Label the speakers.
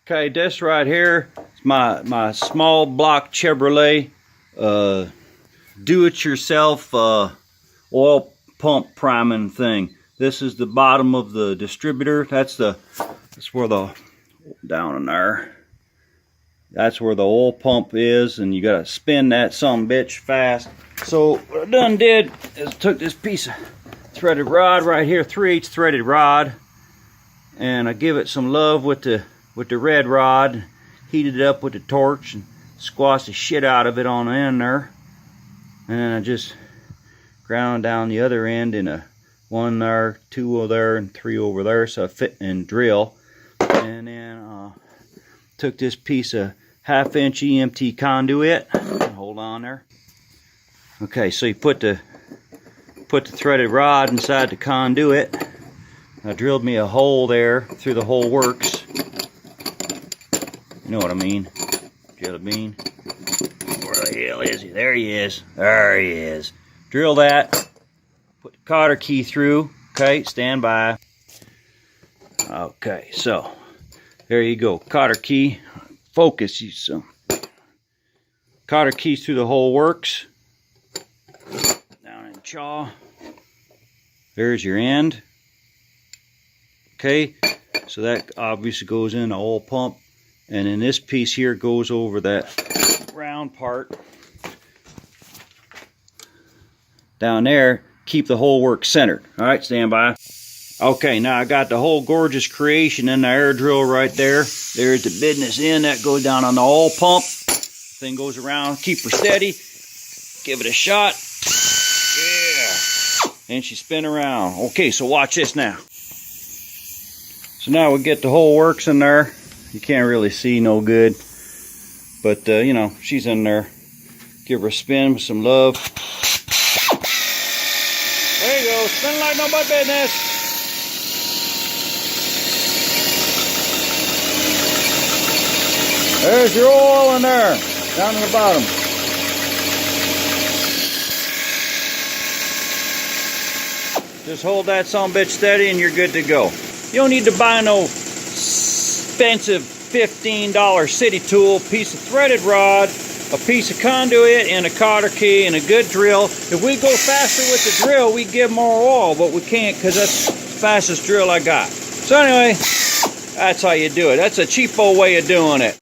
Speaker 1: Okay, this right here is my small block Chevrolet do-it-yourself oil pump priming thing. This is the bottom of the distributor. That's where the down in there. That's where the oil pump is, and you gotta spin that sumbitch fast. So what I done did is took this piece of threaded rod right here, 3/8 threaded rod, and I give it some love with the red rod, heated it up with the torch and squashed the shit out of it on the end there. And then I just ground down the other end in a 1 there, 2 over there, and 3 over there, so I fit and drill. And then took this piece of 1/2 inch EMT conduit. Hold on there. Okay, so you put the threaded rod inside the conduit. I drilled me a hole there through the whole works. You know what I mean? Jelly bean. Where the hell is he? There he is. There he is. Drill that. Put the cotter key through. Okay, stand by. Okay, so there you go. Cotter key. Focus you some. Cotter keys through the whole works. Down in chaw. There's your end. Okay, so that obviously goes in the oil pump, and then this piece here goes over that round part down there. Keep the whole work centered. All right, stand by. Okay, now I got the whole gorgeous creation in the air drill right there. There's the business end that goes down on the oil pump. Thing goes around. Keep her steady. Give it a shot. Yeah, and she spin around. Okay, so watch this now. So now we get the whole works in there. You can't really see no good, but you know, she's in there. Give her a spin with some love. There you go, spin like nobody's business. There's your oil in there, down to the bottom. Just hold that sumbitch steady and you're good to go. You don't need to buy no expensive $15 city tool, piece of threaded rod, a piece of conduit, and a cotter key, and a good drill. If we go faster with the drill, we give more oil, but we can't because that's the fastest drill I got. So anyway, that's how you do it. That's a cheapo way of doing it.